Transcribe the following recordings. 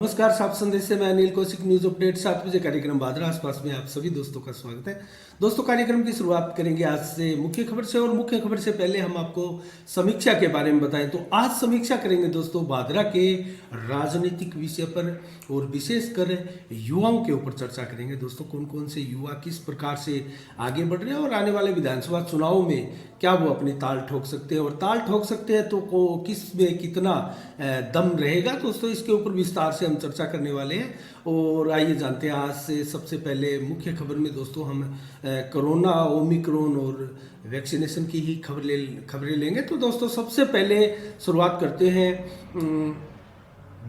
नमस्कार, साफ संदेश से मैं अनिल कौशिक। न्यूज अपडेट 7 बजे कार्यक्रम बादरा आसपास में आप सभी दोस्तों का स्वागत है। दोस्तों, कार्यक्रम की शुरुआत करेंगे आज से मुख्य खबर से, और मुख्य खबर से पहले हम आपको समीक्षा के बारे में बताएं तो आज समीक्षा करेंगे दोस्तों बादरा के राजनीतिक विषय पर, और विशेषकर युवाओं के ऊपर चर्चा करेंगे। दोस्तों, कौन कौन से युवा किस प्रकार से आगे बढ़ रहे हैं और आने वाले विधानसभा चुनाव में क्या वो अपनी ताल ठोक सकते हैं, और ताल ठोक सकते हैं तो किस में कितना दम रहेगा। दोस्तों, इसके ऊपर विस्तार से हम चर्चा करने वाले हैं। और आइए जानते हैं आज से सबसे पहले मुख्य खबर में दोस्तों हम कोरोना, ओमिक्रॉन और वैक्सीनेशन की ही खबरें लेंगे। तो दोस्तों, सबसे पहले शुरुआत करते हैं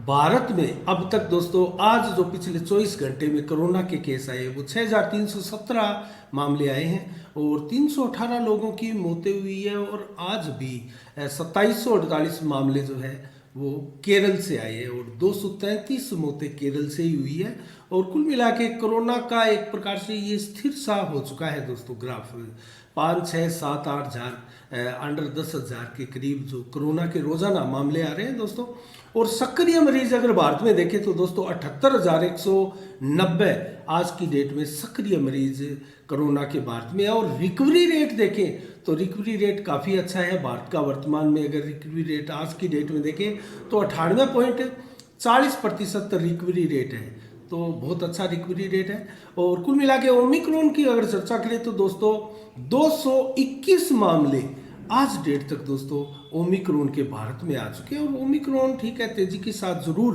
भारत में अब तक दोस्तों आज जो पिछले 24 घंटे में कोरोना के केस आए वो 6317 मामले आए हैं, और 318 लोगों की मौतें हुई है, और आज भी 2748 मामले जो है वो केरल से आए हैं, और 233 मौतें केरल से ही हुई है। और कुल मिला के कोरोना का एक प्रकार से ये स्थिर सा हो चुका है दोस्तों। ग्राफ 5, 6, 7, 8 हजार अंडर 10,000 के करीब जो कोरोना के रोजाना मामले आ रहे हैं दोस्तों। और सक्रिय मरीज अगर भारत में देखें तो दोस्तों 78,190 आज की डेट में सक्रिय मरीज कोरोना के भारत में है। और रिकवरी रेट देखें तो रिकवरी रेट काफ़ी अच्छा है भारत का। वर्तमान में अगर रिकवरी रेट आज की डेट में देखें तो 98.40% रिकवरी रेट है, तो बहुत अच्छा रिकवरी रेट है। और कुल मिला के ओमिक्रॉन की अगर चर्चा करें तो दोस्तों 221 मामले आज डेट तक दोस्तों ओमिक्रॉन के भारत में आ चुके हैं। और ओमिक्रॉन ठीक है तेजी के साथ जरूर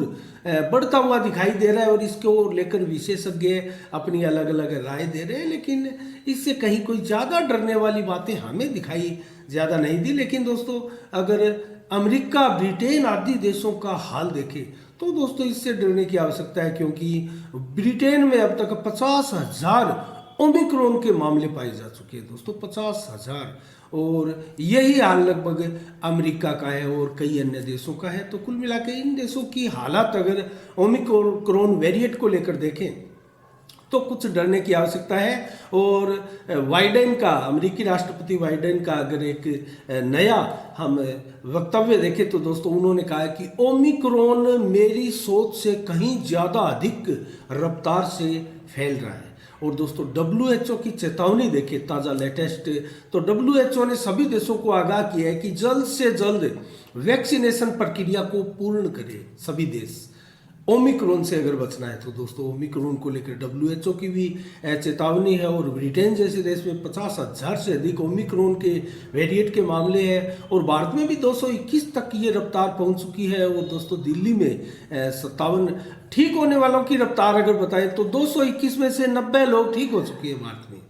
बढ़ता हुआ दिखाई दे रहा है, और इसको लेकर विशेषज्ञ अपनी अलग अलग राय दे रहे हैं, लेकिन इससे कहीं कोई ज़्यादा डरने वाली बातें हमें दिखाई ज़्यादा नहीं दी। लेकिन दोस्तों, अगर अमेरिका, ब्रिटेन आदि देशों का हाल देखें तो दोस्तों इससे डरने की आवश्यकता है, क्योंकि ब्रिटेन में अब तक 50,000 ओमिक्रॉन के मामले पाए जा चुके हैं दोस्तों, 50,000। और यही हाल लगभग अमेरिका का है और कई अन्य देशों का है। तो कुल मिला के इन देशों की हालात अगर ओमिक्रॉन वेरिएंट को लेकर देखें तो कुछ डरने की आवश्यकता है। और बाइडेन का, अमेरिकी राष्ट्रपति बाइडेन का अगर एक नया हम वक्तव्य देखें तो दोस्तों उन्होंने कहा कि ओमिक्रॉन मेरी सोच से कहीं ज़्यादा अधिक रफ्तार से फैल रहा है। और दोस्तों WHO की चेतावनी देखें ताज़ा लेटेस्ट, तो WHO ने सभी देशों को आगाह किया है कि जल्द से जल्द वैक्सीनेशन प्रक्रिया को पूर्ण करें सभी देश, ओमिक्रॉन से अगर बचना है तो। दोस्तों, ओमिक्रॉन को लेकर WHO की भी चेतावनी है, और ब्रिटेन जैसे देश में 50,000 से अधिक ओमिक्रॉन के वेरिएंट के मामले हैं, और भारत में भी 221 तक ये रफ्तार पहुंच चुकी है। और दोस्तों दिल्ली में 57 ठीक होने वालों की रफ्तार अगर बताएं तो 221 में से 90 लोग ठीक हो चुके हैं भारत में,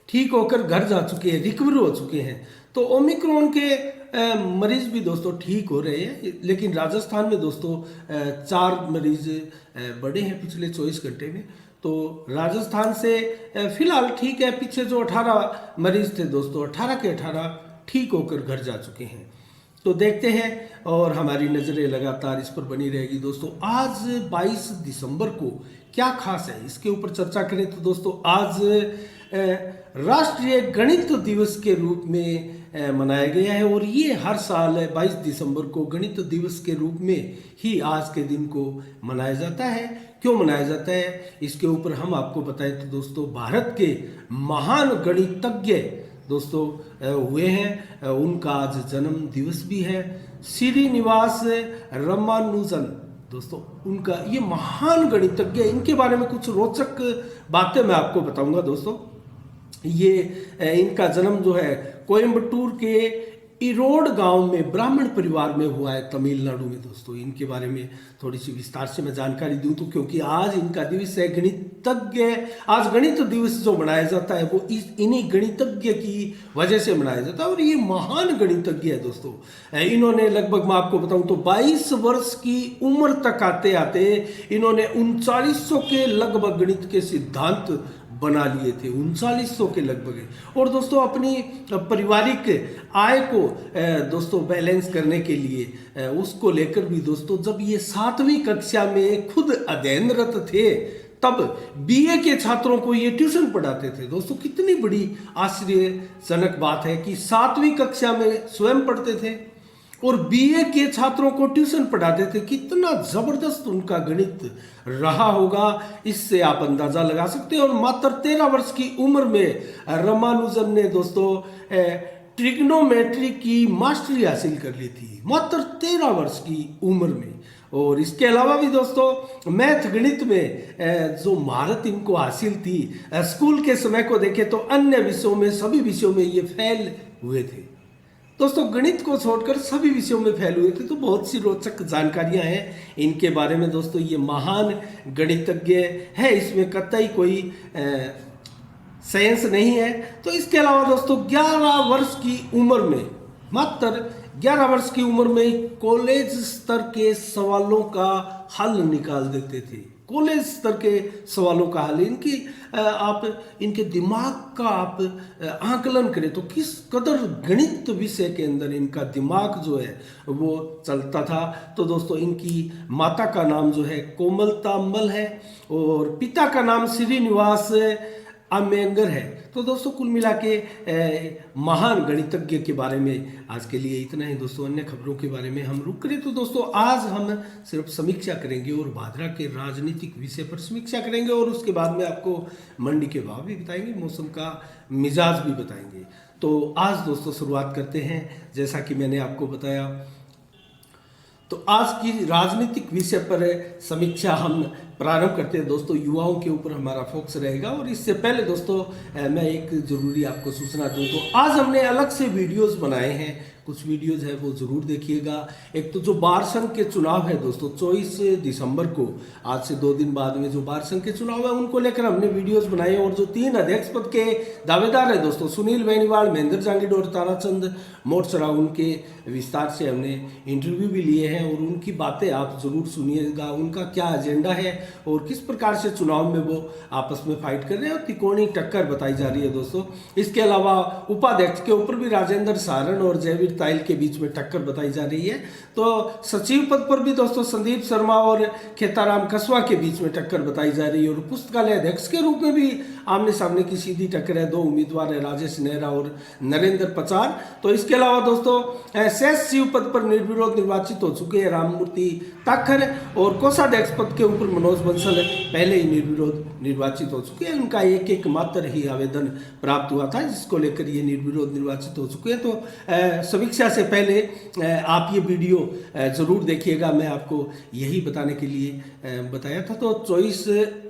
ठीक होकर घर जा चुके हैं, रिकवर हो चुके हैं। तो ओमिक्रॉन के मरीज भी दोस्तों ठीक हो रहे हैं। लेकिन राजस्थान में दोस्तों 4 मरीज बढ़े हैं पिछले 24 घंटे में, तो राजस्थान से फिलहाल ठीक है। पीछे जो 18 मरीज थे दोस्तों, 18 के 18 ठीक होकर घर जा चुके हैं। तो देखते हैं, और हमारी नज़रें लगातार इस पर बनी रहेगी। दोस्तों, आज 22 दिसंबर को क्या खास है इसके ऊपर चर्चा करें तो दोस्तों आज राष्ट्रीय गणित दिवस के रूप में मनाया गया है, और ये हर साल 22 दिसंबर को गणित दिवस के रूप में ही आज के दिन को मनाया जाता है। क्यों मनाया जाता है इसके ऊपर हम आपको बताएं तो दोस्तों भारत के महान गणितज्ञ दोस्तों हुए हैं, उनका आज जन्म दिवस भी है। श्रीनिवास रामानुजन दोस्तों, उनका ये महान गणितज्ञ, इनके बारे में कुछ रोचक बातें मैं आपको बताऊंगा दोस्तों। ये इनका जन्म जो है कोयम्बटूर के इरोड गांव में ब्राह्मण परिवार में हुआ है, तमिलनाडु में। दोस्तों, इनके बारे में थोड़ी सी विस्तार से मैं जानकारी दूं तो, क्योंकि आज इनका दिवस है गणितज्ञ। आज गणित दिवस जो मनाया जाता है वो इन्हीं गणितज्ञ की वजह से मनाया जाता है, और ये महान गणितज्ञ है दोस्तों। इन्होंने लगभग मैं आपको बताऊं तो 22 वर्ष की उम्र तक आते आते इन्होंने 3900 के लगभग गणित के सिद्धांत बना लिए थे, 3900 के लगभग। और दोस्तों अपनी पारिवारिक आय को दोस्तों बैलेंस करने के लिए उसको लेकर भी दोस्तों जब ये 7वीं कक्षा में खुद अध्ययनरत थे तब BA के छात्रों को ये ट्यूशन पढ़ाते थे। दोस्तों कितनी बड़ी आश्चर्यजनक बात है कि 7वीं कक्षा में स्वयं पढ़ते थे और बीए के छात्रों को ट्यूशन पढ़ाते थे। कितना जबरदस्त उनका गणित रहा होगा, इससे आप अंदाजा लगा सकते हैं। और मात्र 13 वर्ष की उम्र में रामानुजन ने दोस्तों ट्रिग्नोमेट्री की मास्टरी हासिल कर ली थी, मात्र 13 वर्ष की उम्र में। और इसके अलावा भी दोस्तों मैथ गणित में जो महारत इनको हासिल थी, स्कूल के समय को देखें तो अन्य विषयों में, सभी विषयों में ये फेल हुए थे दोस्तों। गणित को छोड़कर सभी विषयों में फेल हुए थे। तो बहुत सी रोचक जानकारियां हैं इनके बारे में दोस्तों। ये महान गणितज्ञ है, इसमें कतई कोई साइंस नहीं है। तो इसके अलावा दोस्तों 11 वर्ष की उम्र में, मात्र 11 वर्ष की उम्र में कॉलेज स्तर के सवालों का हल निकाल देते थे। कॉलेज स्तर के सवालों का हल, आप इनके दिमाग का आप आकलन करें तो किस कदर गणित विषय के अंदर इनका दिमाग जो है वो चलता था। तो दोस्तों इनकी माता का नाम जो है कोमलता अम्बल है और पिता का नाम श्रीनिवास अमेंगर है। तो दोस्तों कुल मिला के महान गणितज्ञ के बारे में आज के लिए इतना ही दोस्तों। अन्य खबरों के बारे में हम रुक करें तो दोस्तों आज हम सिर्फ समीक्षा करेंगे और भादरा के राजनीतिक विषय पर समीक्षा करेंगे और उसके बाद में आपको मंडी के भाव भी बताएंगे, मौसम का मिजाज भी बताएंगे। तो आज दोस्तों शुरुआत करते हैं, जैसा कि मैंने आपको बताया तो आज की राजनीतिक विषय पर समीक्षा हम प्रारंभ करते हैं दोस्तों। युवाओं के ऊपर हमारा फोकस रहेगा। और इससे पहले दोस्तों मैं एक जरूरी आपको सूचना दूं तो आज हमने अलग से वीडियोस बनाए हैं, कुछ वीडियोस है वो जरूर देखिएगा। एक तो जो बार संघ के चुनाव है दोस्तों 24 दिसंबर को, आज से 2 दिन बाद में जो बार संघ के चुनाव है उनको लेकर हमने वीडियोस बनाए। और जो 3 अध्यक्ष पद के दावेदार है दोस्तों, सुनील बेनीवाल, महेंद्र जांगिड और ताराचंद मोटसरा, उनके विस्तार से हमने इंटरव्यू भी लिए हैं और उनकी बातें आप जरूर सुनिएगा। उनका क्या एजेंडा है और किस प्रकार से चुनाव में वो आपस में फाइट कर रहे हैं और त्रिकोणीय टक्कर बताई जा रही है दोस्तों। इसके अलावा उपाध्यक्ष के ऊपर भी राजेंद्र सारण और जयवीर ताइल के बीच में टक्कर बताई जा रही है। तो सचिव पद पर भी दोस्तों संदीप शर्मा और खेताराम कसवा के बीच में टक्कर बताई जा रही है। और पुस्तकालय अध्यक्ष के रूप में भी आमने सामने की सीधी टक्कर है। 2 उम्मीदवार है, राजेश नेहरा और नरेंद्र पचार। तो इसके अलावा दोस्तों सचिव पद पर निर्विरोध निर्वाचित हो चुके हैं राममूर्ति ताखर और कोषाध्यक्ष पद के ऊपर मनोज बंसल पहले ही निर्विरोध निर्वाचित हो चुके हैं। उनका एक मात्र ही आवेदन प्राप्त हुआ था जिसको लेकर ये निर्विरोध निर्वाचित हो चुके हैं। तो समीक्षा से पहले आप ये वीडियो जरूर देखिएगा, मैं आपको यही बताने के लिए बताया था। तो 24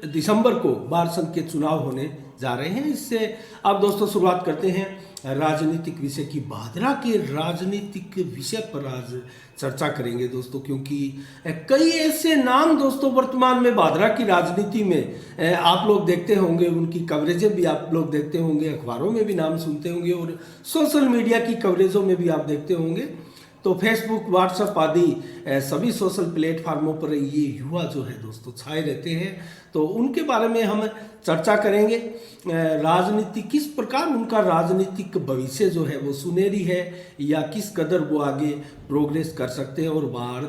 दिसंबर को बार संघ के चुनाव होने जा रहे हैं। इससे आप दोस्तों शुरुआत करते हैं राजनीतिक विषय की। भादरा के राजनीतिक विषय पर आज चर्चा करेंगे दोस्तों, क्योंकि कई ऐसे नाम दोस्तों वर्तमान में भादरा की राजनीति में आप लोग देखते होंगे, उनकी कवरेजें भी आप लोग देखते होंगे, अखबारों में भी नाम सुनते होंगे और सोशल मीडिया की कवरेजों में भी आप देखते होंगे। तो फेसबुक, व्हाट्सएप आदि सभी सोशल प्लेटफार्मों पर ये युवा जो है दोस्तों छाए रहते हैं। तो उनके बारे में हम चर्चा करेंगे। राजनीति किस प्रकार, उनका राजनीतिक भविष्य जो है वो सुनहरी है या किस कदर वो आगे प्रोग्रेस कर सकते हैं। और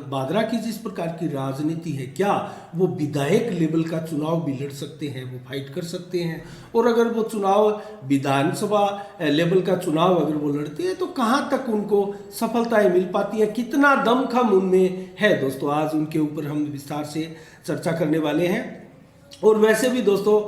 भादरा की जिस प्रकार की राजनीति है, क्या वो विधायक लेवल का चुनाव भी लड़ सकते हैं, वो फाइट कर सकते हैं। और अगर वो चुनाव विधानसभा लेवल का चुनाव अगर वो लड़ते हैं तो कहाँ तक उनको सफलताएं मिल पाती है, कितना दमखम उनमें है दोस्तों। आज उनके ऊपर हम विस्तार से चर्चा करने वाले हैं। और वैसे भी दोस्तों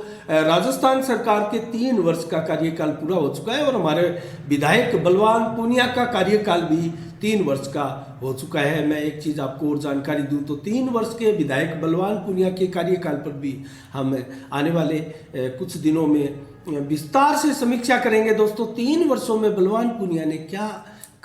राजस्थान सरकार के 3 वर्ष का कार्यकाल पूरा हो चुका है और हमारे विधायक बलवान पूनिया का कार्यकाल भी 3 वर्ष का हो चुका है। मैं एक चीज़ आपको और जानकारी दूं तो 3 वर्ष के विधायक बलवान पूनिया के कार्यकाल पर भी हम आने वाले कुछ दिनों में विस्तार से समीक्षा करेंगे दोस्तों। 3 वर्षों में बलवान पूनिया ने क्या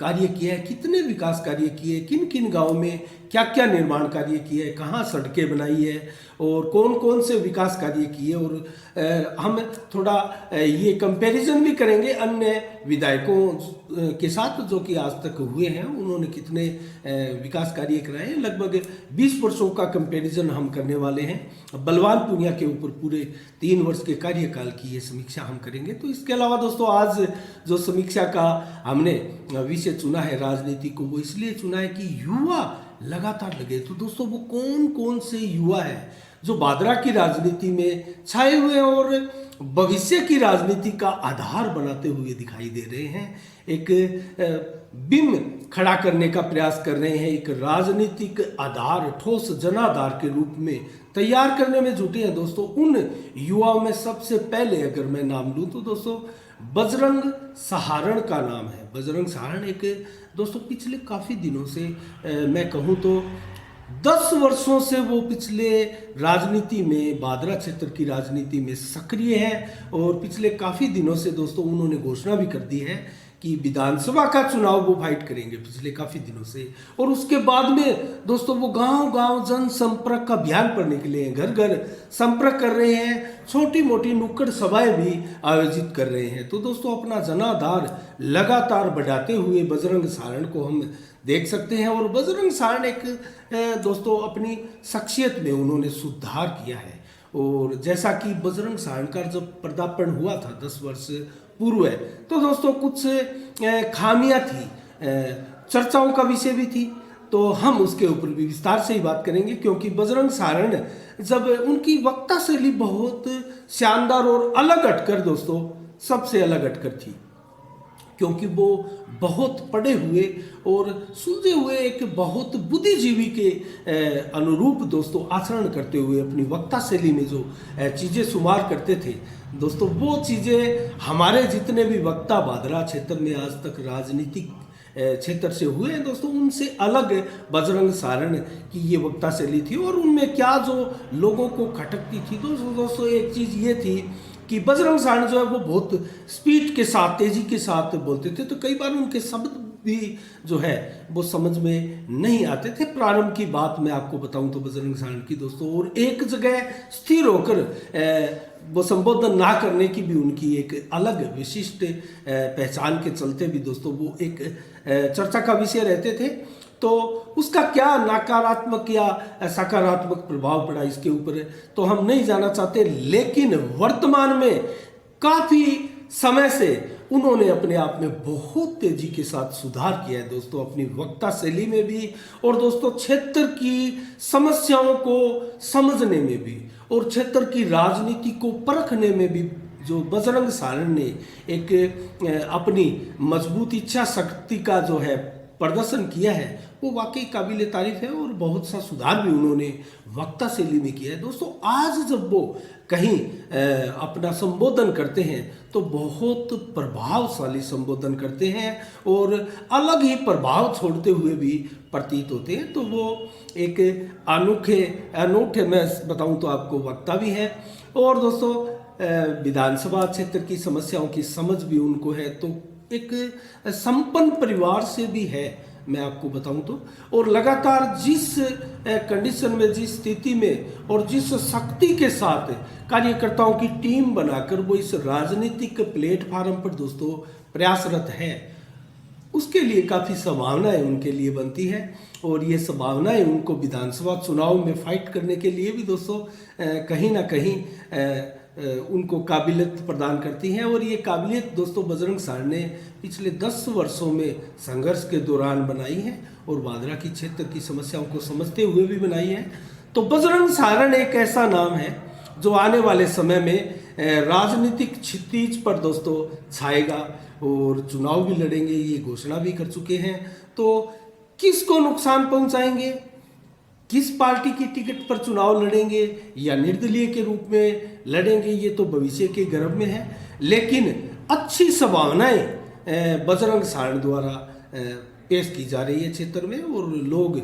कार्य किया है, कितने विकास कार्य किए, किन किन गाँव में क्या क्या निर्माण कार्य किए है, कहाँ सड़कें बनाई है और कौन कौन से विकास कार्य किए। और हम थोड़ा ये कंपैरिजन भी करेंगे अन्य विधायकों के साथ जो कि आज तक हुए हैं, उन्होंने कितने विकास कार्य कराए हैं। लगभग 20 वर्षों का कंपैरिजन हम करने वाले हैं। बलवान पूनिया के ऊपर पूरे 3 वर्ष के कार्यकाल की ये समीक्षा हम करेंगे। तो इसके अलावा दोस्तों आज जो समीक्षा का हमने विषय चुना है राजनीति को, वो इसलिए चुना है कि युवा लगातार लगे। तो दोस्तों वो कौन कौन से युवा है जो बादरा की राजनीति में छाए हुए हैं और भविष्य की राजनीति का आधार बनाते हुए दिखाई दे रहे हैं। एक बिंब खड़ा करने का प्रयास कर रहे हैं, एक राजनीतिक आधार, ठोस जनाधार के रूप में तैयार करने में जुटे हैं दोस्तों। उन युवाओं में सबसे पहले अगर मैं नाम लूँ तो दोस्तों बजरंग सहारण का नाम है। बजरंग सहारण एक दोस्तों पिछले काफ़ी दिनों से मैं कहूँ तो 10 वर्षों से वो पिछले राजनीति में, बादरा क्षेत्र की राजनीति में सक्रिय है और पिछले काफ़ी दिनों से दोस्तों उन्होंने घोषणा भी कर दी है कि विधानसभा का चुनाव वो फाइट करेंगे पिछले काफ़ी दिनों से। और उसके बाद में दोस्तों वो गांव-गांव जनसंपर्क का अभियान पर निकले हैं, घर घर संपर्क कर रहे हैं, छोटी मोटी नुक्कड़ सभाएं भी आयोजित कर रहे हैं। तो दोस्तों अपना जनाधार लगातार बढ़ाते हुए बजरंग सहारण को हम देख सकते हैं। और बजरंग सहारण एक दोस्तों अपनी शख्सियत में उन्होंने सुधार किया है। और जैसा कि बजरंग सहारण का जब पदार्पण हुआ था 10 वर्ष पूर्व है, तो दोस्तों कुछ खामियां थी, चर्चाओं का विषय भी थी, तो हम उसके ऊपर भी विस्तार से ही बात करेंगे। क्योंकि बजरंग सहारण जब उनकी वक्ता शैली बहुत शानदार और अलग हटकर दोस्तों सबसे अलग हटकर थी, क्योंकि वो बहुत पढ़े हुए और सुलझे हुए एक बहुत बुद्धिजीवी के अनुरूप दोस्तों आचरण करते हुए अपनी वक्ता शैली में जो चीज़ें शुमार करते थे दोस्तों, वो चीज़ें हमारे जितने भी वक्ता बादरा क्षेत्र में आज तक राजनीतिक क्षेत्र से हुए हैं दोस्तों, उनसे अलग बजरंग सहारण की ये वक्ता शैली थी। और उनमें क्या जो लोगों को खटकती थी दोस्तों एक चीज़ ये थी कि बजरंग सहारण जो है वो बहुत स्पीड के साथ, तेजी के साथ बोलते थे, तो कई बार उनके शब्द भी जो है वो समझ में नहीं आते थे। प्रारंभ की बात मैं आपको बताऊं तो बजरंग सहारण की दोस्तों, और एक जगह स्थिर होकर वो संबोधन ना करने की भी उनकी एक अलग विशिष्ट पहचान के चलते भी दोस्तों वो एक चर्चा का विषय रहते थे। तो उसका क्या नकारात्मक या सकारात्मक प्रभाव पड़ा इसके ऊपर तो हम नहीं जानना चाहते, लेकिन वर्तमान में काफ़ी समय से उन्होंने अपने आप में बहुत तेजी के साथ सुधार किया है दोस्तों, अपनी वक्ता शैली में भी और दोस्तों क्षेत्र की समस्याओं को समझने में भी और क्षेत्र की राजनीति को परखने में भी जो बजरंग सहारण ने एक अपनी मजबूत इच्छा शक्ति का जो है प्रदर्शन किया है, वो वाकई काबिल तारीफ है। और बहुत सा सुधार भी उन्होंने वक्ता शैली में किया है दोस्तों। आज जब वो कहीं अपना संबोधन करते हैं तो बहुत प्रभावशाली संबोधन करते हैं और अलग ही प्रभाव छोड़ते हुए भी प्रतीत होते हैं। तो वो एक अनूठे मैं बताऊं तो आपको वक्ता भी है और दोस्तों विधानसभा क्षेत्र की समस्याओं की समझ भी उनको है, तो एक संपन्न परिवार से भी है मैं आपको बताऊं तो। और लगातार जिस कंडीशन में, जिस स्थिति में और जिस शक्ति के साथ कार्यकर्ताओं की टीम बनाकर वो इस राजनीतिक प्लेटफार्म पर दोस्तों प्रयासरत है, उसके लिए काफ़ी संभावनाएं उनके लिए बनती है। और ये संभावनाएं उनको विधानसभा चुनाव में फाइट करने के लिए भी दोस्तों कहीं ना कहीं उनको काबिलियत प्रदान करती हैं। और ये काबिलियत दोस्तों बजरंग सहारण ने पिछले 10 वर्षों में संघर्ष के दौरान बनाई है और बादरा की क्षेत्र की समस्याओं को समझते हुए भी बनाई है। तो बजरंग सहारण एक ऐसा नाम है जो आने वाले समय में राजनीतिक क्षितिज पर दोस्तों छाएगा और चुनाव भी लड़ेंगे, ये घोषणा भी कर चुके हैं। तो किसको नुकसान पहुंचाएंगे, किस पार्टी की टिकट पर चुनाव लड़ेंगे या निर्दलीय के रूप में लड़ेंगे, ये तो भविष्य के गर्भ में है। लेकिन अच्छी संभावनाएं बजरंग सहारण द्वारा पेश की जा रही है क्षेत्र में और लोग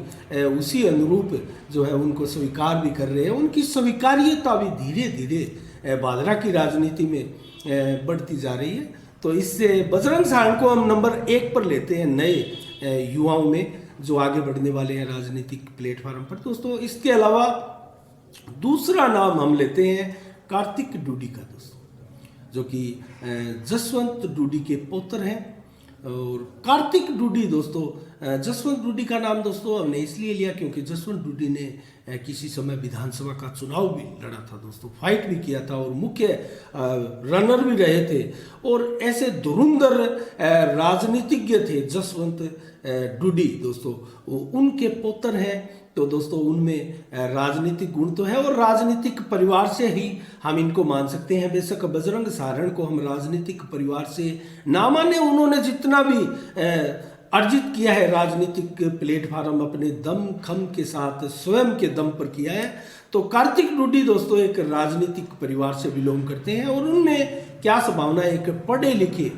उसी अनुरूप जो है उनको स्वीकार भी कर रहे हैं। उनकी स्वीकार्यता भी धीरे धीरे बादरा की राजनीति में बढ़ती जा रही है। तो इससे बजरंग सहारण को हम नंबर 1 पर लेते हैं नए युवाओं में जो आगे बढ़ने वाले हैं राजनीतिक प्लेटफॉर्म पर दोस्तों। इसके अलावा दूसरा नाम हम लेते हैं कार्तिक डूडी का दोस्तों, जो कि जसवंत डूडी के पुत्र हैं। और कार्तिक डूडी दोस्तों जसवंत डूडी का नाम दोस्तों हमने इसलिए लिया क्योंकि जसवंत डूडी ने किसी समय विधानसभा का चुनाव भी लड़ा था दोस्तों, फाइट भी किया था और मुख्य रनर भी रहे थे। और ऐसे धुरंधर राजनीतिज्ञ थे जसवंत डूडी दोस्तों, उनके पुत्र हैं। तो दोस्तों उनमें राजनीतिक गुण तो है और राजनीतिक परिवार से ही हम इनको मान सकते हैं। बेशक बजरंग सहारण को हम राजनीतिक परिवार से ना माने, उन्होंने जितना भी अर्जित किया है राजनीतिक प्लेटफॉर्म अपने दम खम के साथ स्वयं के दम पर किया है। तो कार्तिक डूडी दोस्तों एक राजनीतिक परिवार से बिलोंग करते हैं और उनमें क्या संभावना है, एक पढ़े लिखे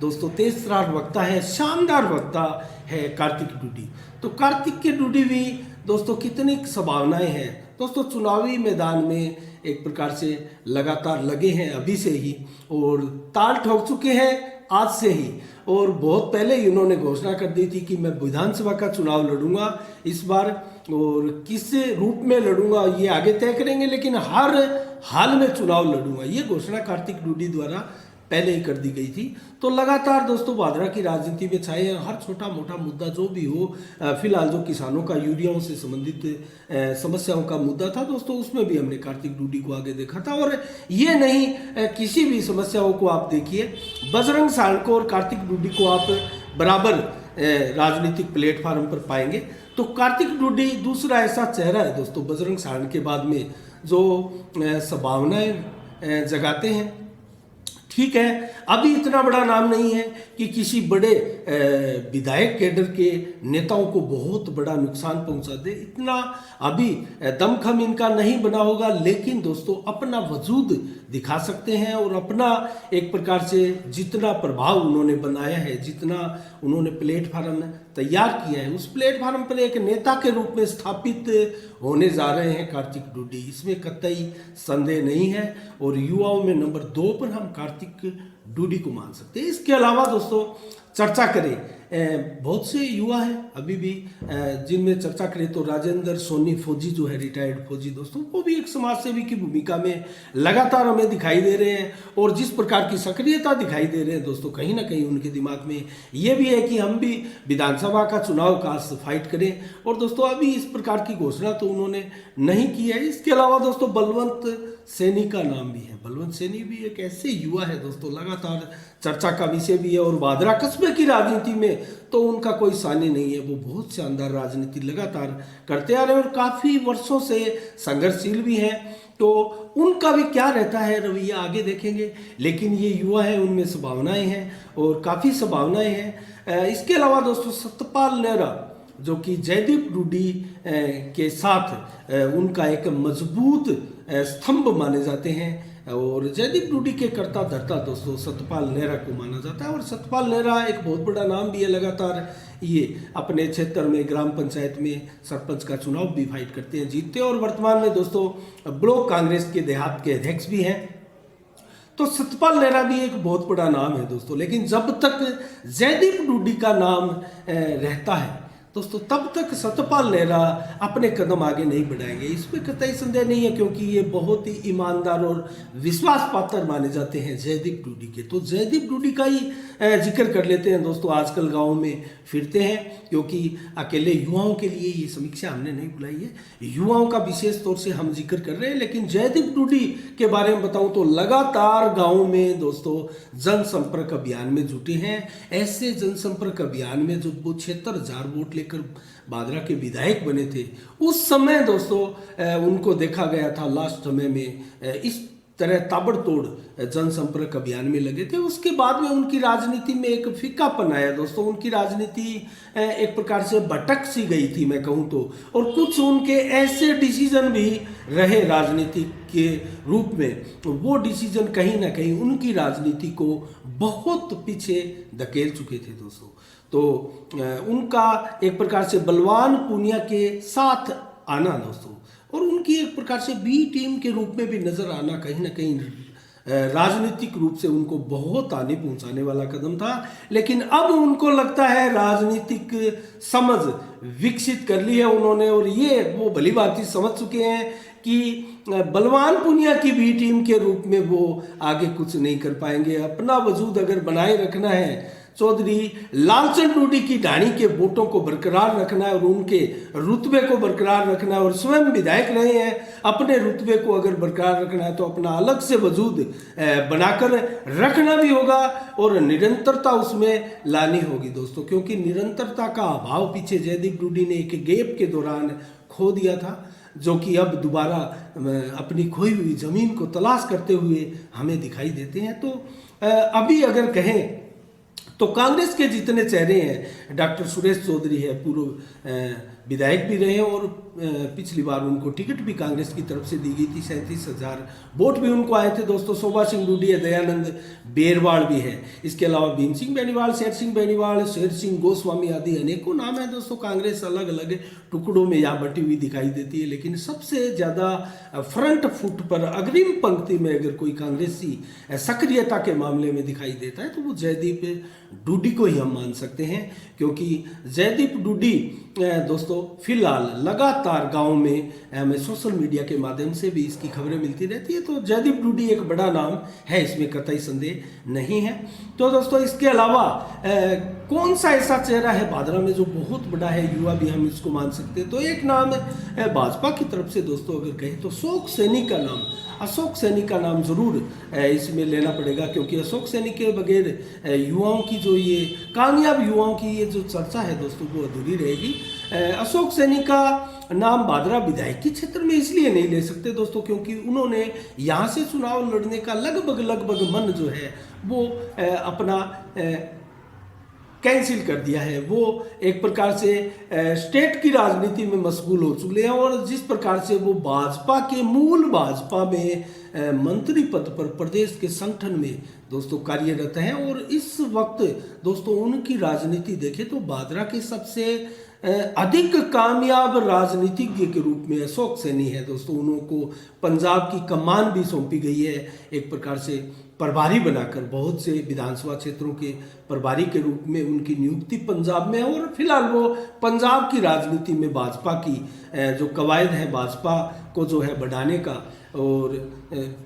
दोस्तों तेज तर्रार वक्ता है, शानदार वक्ता है कार्तिक डूडी। तो कार्तिक के डूडी भी दोस्तों कितनी संभावनाएं हैं दोस्तों, चुनावी मैदान में एक प्रकार से लगातार लगे हैं अभी से ही और ताल ठोक चुके हैं आज से ही। और बहुत पहले ही उन्होंने घोषणा कर दी थी कि मैं विधानसभा का चुनाव लड़ूंगा इस बार, और किस रूप में लड़ूंगा ये आगे तय करेंगे, लेकिन हर हाल में चुनाव लड़ूंगा, ये घोषणा कार्तिक डूडी द्वारा पहले ही कर दी गई थी। तो लगातार दोस्तों भादरा की राजनीति में छाए हर छोटा मोटा मुद्दा जो भी हो, फिलहाल जो किसानों का यूरियाओं से संबंधित समस्याओं का मुद्दा था दोस्तों, उसमें भी हमने कार्तिक डूडी को आगे देखा था। और ये नहीं किसी भी समस्याओं को आप देखिए, बजरंग सहारण को और कार्तिक डूडी को आप बराबर राजनीतिक प्लेटफॉर्म पर पाएंगे। तो कार्तिक डूडी दूसरा ऐसा चेहरा है दोस्तों बजरंग सहारण के बाद में जो संभावनाएं जगाते हैं। ठीक है, अभी इतना बड़ा नाम नहीं है कि किसी बड़े विधायक कैडर के नेताओं को बहुत बड़ा नुकसान पहुंचा दे, इतना अभी दमखम इनका नहीं बना होगा, लेकिन दोस्तों अपना वजूद दिखा सकते हैं और अपना एक प्रकार से जितना प्रभाव उन्होंने बनाया है, जितना उन्होंने प्लेटफॉर्म तैयार किया है, उस प्लेटफॉर्म पर एक नेता के रूप में स्थापित होने जा रहे हैं कार्तिक डूडी, इसमें कतई संदेह नहीं है। और युवाओं में नंबर 2 पर हम कार्तिक डूडी को मान सकते हैं। इसके अलावा दोस्तों चर्चा करें, बहुत से युवा हैं अभी भी जिनमें चर्चा करें तो राजेंद्र सोनी फौजी जो है रिटायर्ड फौजी दोस्तों, वो भी एक समाज सेवी की भूमिका में लगातार हमें दिखाई दे रहे हैं। और जिस प्रकार की सक्रियता दिखाई दे रहे हैं दोस्तों, कहीं ना कहीं उनके दिमाग में ये भी है कि हम भी विधानसभा का चुनाव का फाइट करें। और दोस्तों अभी इस प्रकार की घोषणा तो उन्होंने नहीं की है। इसके अलावा दोस्तों बलवंत सैनी का नाम भी है। बलवंत सैनी भी एक ऐसे युवा है दोस्तों, लगातार चर्चा का विषय भी है। और भादरा कस्बे की राजनीति में तो उनका कोई सानी नहीं है, वो बहुत शानदार राजनीति लगातार करते आ रहे हैं और काफ़ी वर्षों से संघर्षशील भी हैं। तो उनका भी क्या रहता है रवैया आगे देखेंगे, लेकिन ये युवा है, उनमें संभावनाएं हैं और काफ़ी संभावनाएं हैं। इसके अलावा दोस्तों सतपाल नेहरा जो कि जयदीप डूडी के साथ उनका एक मजबूत स्तंभ माने जाते हैं और जयदीप डूडी के कर्ता धर्ता दोस्तों सतपाल नेहरा को माना जाता है। और सतपाल नेहरा एक बहुत बड़ा नाम भी है, लगातार ये अपने क्षेत्र में ग्राम पंचायत में सरपंच का चुनाव भी फाइट करते हैं, जीतते हैं और वर्तमान में दोस्तों ब्लॉक कांग्रेस के देहात के अध्यक्ष भी हैं। तो सतपाल नेहरा भी एक बहुत बड़ा नाम है दोस्तों, लेकिन जब तक जयदीप डूडी का नाम रहता है दोस्तों तब तक सतपाल नेहरा अपने कदम आगे नहीं बढ़ाएंगे, इसमें कतई संदेह नहीं है, क्योंकि ये बहुत ही ईमानदार और विश्वास पात्र माने जाते हैं जयदीप डूडी के। तो जयदीप डूडी का ही जिक्र कर लेते हैं दोस्तों, आजकल गाँव में फिरते हैं, क्योंकि अकेले युवाओं के लिए ये समीक्षा हमने नहीं बुलाई है, युवाओं का विशेष तौर से हम जिक्र कर रहे हैं। लेकिन जयदीप डूडी के बारे में बताऊं तो लगातार गाँव में दोस्तों जनसंपर्क अभियान में जुटे हैं। ऐसे जनसंपर्क अभियान में जो वो 76,000 वोट लेकर भादरा के विधायक बने थे, उस समय दोस्तों उनको देखा गया था लास्ट समय में इस तरह ताबड़तोड़ जनसंपर्क अभियान में लगे थे। उसके बाद में उनकी राजनीति में एक फीकापन आया दोस्तों, उनकी राजनीति एक प्रकार से भटक सी गई थी मैं कहूँ तो। और कुछ उनके ऐसे डिसीजन भी रहे राजनीति के रूप में, तो वो डिसीजन कहीं ना कहीं उनकी राजनीति को बहुत पीछे धकेल चुके थे दोस्तों। तो उनका एक प्रकार से बलवान पूनिया के साथ आना दोस्तों और उनकी एक प्रकार से बी टीम के रूप में भी नजर आना कहीं ना कहीं राजनीतिक रूप से उनको बहुत हानि पहुंचाने वाला कदम था। लेकिन अब उनको लगता है राजनीतिक समझ विकसित कर ली है उन्होंने और ये वो भली भांति समझ चुके हैं कि बलवान पुनिया की बी टीम के रूप में वो आगे कुछ नहीं कर पाएंगे। अपना वजूद अगर बनाए रखना है चौधरी लालचंद डूडी की ढाणी के वोटों को बरकरार रखना है और उनके रुतबे को बरकरार रखना है, और स्वयं विधायक रहे हैं, अपने रुतबे को अगर बरकरार रखना है तो अपना अलग से वजूद बनाकर रखना भी होगा और निरंतरता उसमें लानी होगी दोस्तों, क्योंकि निरंतरता का अभाव पीछे जयदीप डूडी ने एक गैप के दौरान खो दिया था, जो कि अब दोबारा अपनी खोई हुई जमीन को तलाश करते हुए हमें दिखाई देते हैं। तो अभी अगर कहें तो कांग्रेस के जितने चेहरे हैं, डॉक्टर सुरेश चौधरी है, पूर्व विधायक भी रहे और पिछली बार उनको टिकट भी कांग्रेस की तरफ से दी गई थी, 37,000 वोट भी उनको आए थे दोस्तों। शोभा सिंह डूडी है, दयानंद बेरवाल भी है, इसके अलावा भीम सिंह बेनीवाल, शेर सिंह बेनीवाल, शेर सिंह गोस्वामी आदि अनेकों नाम है दोस्तों। कांग्रेस अलग अलग टुकड़ों में यहाँ बटी हुई दिखाई देती है, लेकिन सबसे ज़्यादा फ्रंट फुट पर अग्रिम पंक्ति में अगर कोई कांग्रेसी सक्रियता के मामले में दिखाई देता है तो वो जयदीप डूडी को ही हम मान सकते हैं, क्योंकि जयदीप डूडी दोस्तों फिलहाल लगातार गांव में हमें सोशल मीडिया के माध्यम से भी इसकी खबरें मिलती रहती है, तो जयदीप डूडी एक बड़ा नाम है, इसमें कतई संदेह नहीं है। तो दोस्तों इसके अलावा कौन सा ऐसा चेहरा है भादरा में जो बहुत बड़ा है, युवा भी हम इसको मान सकते हैं, तो एक नाम है भाजपा की तरफ से दोस्तों अगर कहें तो अशोक सैनी का नाम, अशोक सैनी का नाम जरूर इसमें लेना पड़ेगा, क्योंकि अशोक सैनी के बगैर युवाओं की जो ये कामयाब युवाओं की ये जो चर्चा है दोस्तों वो अधूरी रहेगी। अशोक सैनी का नाम भादरा विधायकी क्षेत्र में इसलिए नहीं ले सकते दोस्तों क्योंकि उन्होंने यहाँ से चुनाव लड़ने का लगभग मन जो है वो अपना कैंसिल कर दिया है। वो एक प्रकार से स्टेट की राजनीति में मशगूल हो चुके हैं, और जिस प्रकार से वो भाजपा के मूल भाजपा में मंत्री पद पर प्रदेश के संगठन में दोस्तों कार्यरत हैं, और इस वक्त दोस्तों उनकी राजनीति देखें तो भादरा के सबसे अधिक कामयाब राजनीतिज्ञ के रूप में अशोक सैनी है दोस्तों। उनको पंजाब की कमान भी सौंपी गई है, एक प्रकार से प्रभारी बनाकर, बहुत से विधानसभा क्षेत्रों के प्रभारी के रूप में उनकी नियुक्ति पंजाब में है, और फिलहाल वो पंजाब की राजनीति में भाजपा की जो कवायद है भाजपा को जो है बढ़ाने का और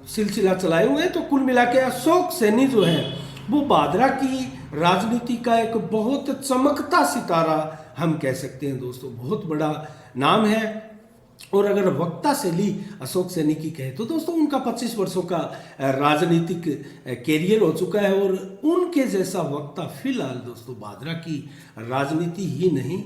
सिलसिला चलाए हुए हैं। तो कुल मिला के अशोक सैनी जो है वो भादरा की राजनीति का एक बहुत चमकता सितारा हम कह सकते हैं दोस्तों, बहुत बड़ा नाम है। और अगर वक्ता शैली अशोक सैनी की कहे तो दोस्तों उनका 25 वर्षों का राजनीतिक कैरियर हो चुका है, और उनके जैसा वक्ता फिलहाल दोस्तों भादरा की राजनीति ही नहीं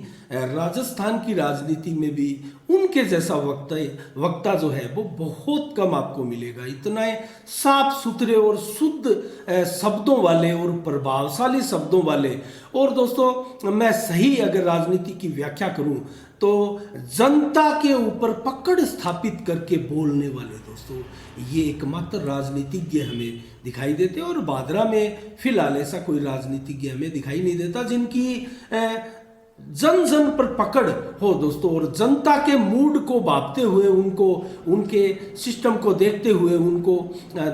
राजस्थान की राजनीति में भी उनके जैसा वक्ता जो है वो बहुत कम आपको मिलेगा। इतना साफ सुथरे और शुद्ध शब्दों वाले और प्रभावशाली शब्दों वाले, और दोस्तों मैं सही अगर राजनीति की व्याख्या करूं तो जनता के ऊपर पकड़ स्थापित करके बोलने वाले दोस्तों ये एकमात्र राजनीतिज्ञ हमें दिखाई देते हैं, और भादरा में फिलहाल ऐसा कोई राजनीतिज्ञ हमें दिखाई नहीं देता जिनकी जन जन पर पकड़ हो दोस्तों, और जनता के मूड को भांपते हुए उनको उनके सिस्टम को देखते हुए उनको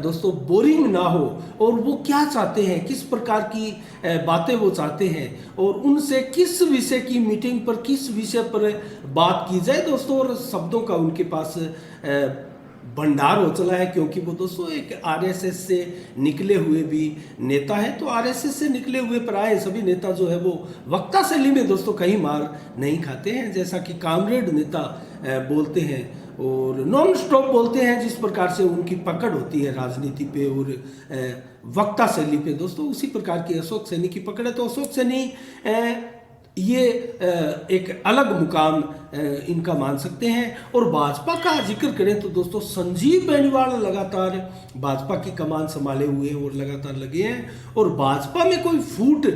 दोस्तों बोरिंग ना हो, और वो क्या चाहते हैं, किस प्रकार की बातें वो चाहते हैं, और उनसे किस विषय की मीटिंग पर किस विषय पर बात की जाए दोस्तों, और शब्दों का उनके पास भंडार हो चला है, क्योंकि वो दोस्तों एक आरएसएस से निकले हुए भी नेता है। तो आरएसएस से निकले हुए प्राय सभी नेता जो है वो वक्ता शैली में दोस्तों कहीं मार नहीं खाते हैं, जैसा कि कामरेड नेता बोलते हैं और नॉन स्टॉप बोलते हैं, जिस प्रकार से उनकी पकड़ होती है राजनीति पे और वक्ता शैली पे दोस्तों, उसी प्रकार की अशोक सैनी की पकड़ है। तो अशोक सैनी ये एक अलग मुकाम इनका मान सकते हैं। और भाजपा का जिक्र करें तो दोस्तों संजीव बेनीवाल लगातार भाजपा की कमान संभाले हुए हैं और लगातार लगे हैं, और भाजपा में कोई फूट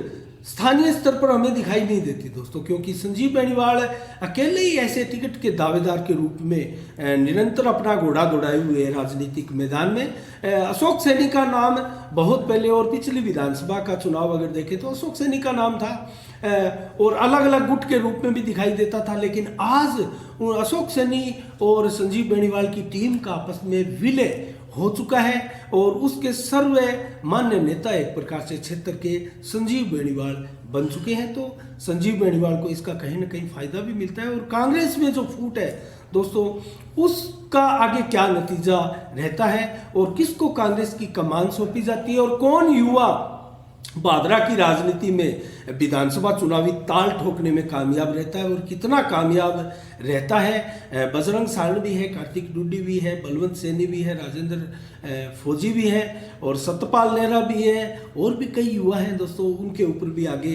स्थानीय स्तर पर हमें दिखाई नहीं देती दोस्तों, क्योंकि संजीव बेनीवाल अकेले ही ऐसे टिकट के दावेदार के रूप में निरंतर अपना घोड़ा दौड़ाए हुए हैं राजनीतिक मैदान में। अशोक सैनी का नाम बहुत पहले और पिछली विधानसभा का चुनाव अगर देखें तो अशोक सैनी का नाम था और अलग अलग गुट के रूप में भी दिखाई देता था, लेकिन आज अशोक सैनी और संजीव बेनीवाल की टीम का आपस में विलय हो चुका है, और उसके सर्वमान्य नेता एक प्रकार से क्षेत्र के संजीव बेनीवाल बन चुके हैं। तो संजीव बेनीवाल को इसका कहीं ना कहीं फायदा भी मिलता है, और कांग्रेस में जो फूट है दोस्तों उसका आगे क्या नतीजा रहता है और किसको कांग्रेस की कमान सौंपी जाती है और कौन युवा भादरा की राजनीति में विधानसभा चुनावी ताल ठोकने में कामयाब रहता है। और कितना कामयाब रहता है, बजरंग सारण भी है, कार्तिक डुड्डी भी है, बलवंत सैनी भी है, राजेंद्र फौजी भी है और सत्यपाल नेहरा भी है, और भी कई युवा हैं दोस्तों, उनके ऊपर भी आगे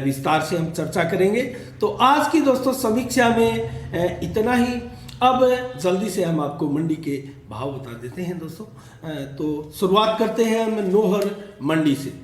विस्तार से हम चर्चा करेंगे। तो आज की दोस्तों समीक्षा में इतना ही। अब जल्दी से हम आपको मंडी के भाव बता देते हैं दोस्तों। तो शुरुआत करते हैं हम नौहर मंडी से।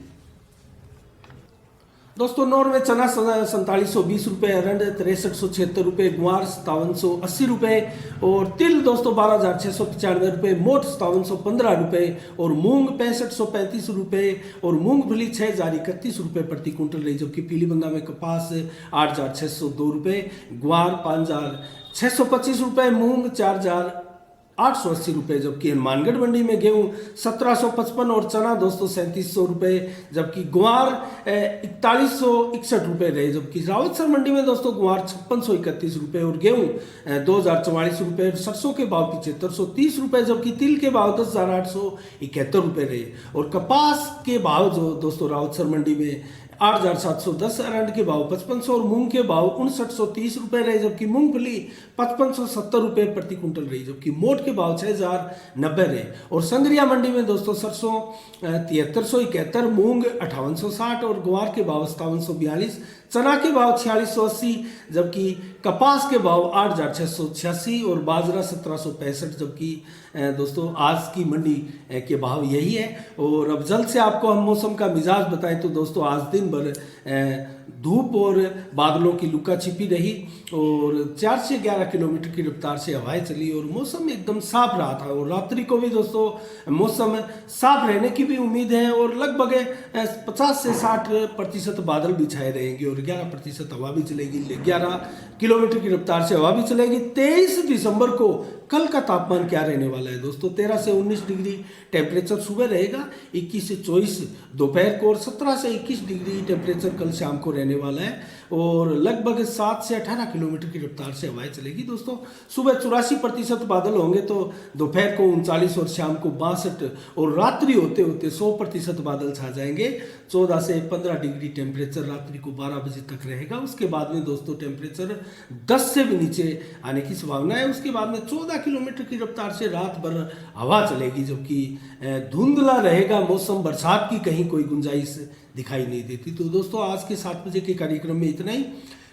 दोस्तों नौर में चना 4720 रुपये, अरंड 6376 रुपये, गुआर 5780 रुपये और तिल दोस्तों 12695 रुपये, मोट 5715 रुपये और मूंग 6535 रुपये और मूंगफली 6031 रुपये प्रति कुंटल रही। जबकि पीली बंगा में कपास 8602 रुपये, गुआर 5625 रुपये, मूंग 4880 रुपये। जबकि हनुमानगढ़ मंडी में गेहूं 1755 और चना दोस्तों 3700 रुपये, जबकि गुआर 4161 रुपये रहे। जबकि रावतसर मंडी में दोस्तों गुआर 5631 रुपये और गेहूं 2044 रुपये, सरसों के भाव 7530 रुपये, जबकि तिल के भाव 10,871 रुपये रहे। और कपास के भाव जो दोस्तों रावतसर मंडी में 8710, अरंड के भाव 5500 और मूंग के भाव 5930 रुपये रहे। जबकि मूंगफली 5570 रुपये प्रति कुंटल रही। जबकि मोट के भाव 6090 रहे। और संग्रिया मंडी में दोस्तों सरसों 7371, मूंग 5860 और ग्वार के भाव 5742, चना के भाव 4680, जबकि कपास के भाव 8686 और बाजरा 1765। जबकि दोस्तों आज की मंडी के भाव यही है। और अब जल्द से आपको हम मौसम का मिजाज बताएं तो दोस्तों आज दिन भर धूप और बादलों की लुका छिपी रही और 4 से 11 किलोमीटर की रफ्तार से हवाएं चली और मौसम एकदम साफ रहा था। और रात्रि को भी दोस्तों मौसम साफ रहने की भी उम्मीद है और लगभग 50 से 60% बादल भी छाए रहेंगे और 11% हवा भी चलेगी। 11 किलोमीटर की रफ्तार से हवा भी चलेगी। 23 दिसंबर को कल का तापमान क्या रहने वाला है दोस्तों? 13 से 19 डिग्री टेम्परेचर सुबह रहेगा, 21 से 24 दोपहर को और 17 से 21 डिग्री टेम्परेचर कल शाम को रहने वाला है। और लगभग 7 से 18 किलोमीटर की रफ्तार से हवाएं चलेगी दोस्तों। सुबह 84% बादल होंगे तो दोपहर को 39 और शाम को 62 और रात्रि होते होते 100% बादल छा जाएंगे। 14 से 15 डिग्री टेम्परेचर रात्रि को 12 बजे तक रहेगा। उसके बाद में दोस्तों टेम्परेचर 10 से भी नीचे आने की संभावना है। उसके बाद में 14 किलोमीटर की रफ्तार से रात भर हवा चलेगी, जबकि धुंधला रहेगा मौसम, बरसात की कहीं कोई गुंजाइश दिखाई नहीं देती। तो दोस्तों आज के 7 बजे के कार्यक्रम में इतना ही।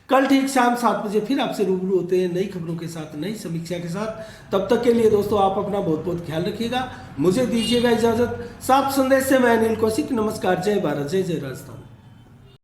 कल ठीक शाम 7 बजे फिर आपसे रूबरू होते हैं नई खबरों के साथ, नई समीक्षा के साथ। तब तक के लिए दोस्तों आप अपना बहुत बहुत ख्याल रखिएगा। मुझे दीजिएगा इजाजत। साफ संदेश से मैं अनिल कौशिक। नमस्कार। जय भारत, जय जय राजस्थान।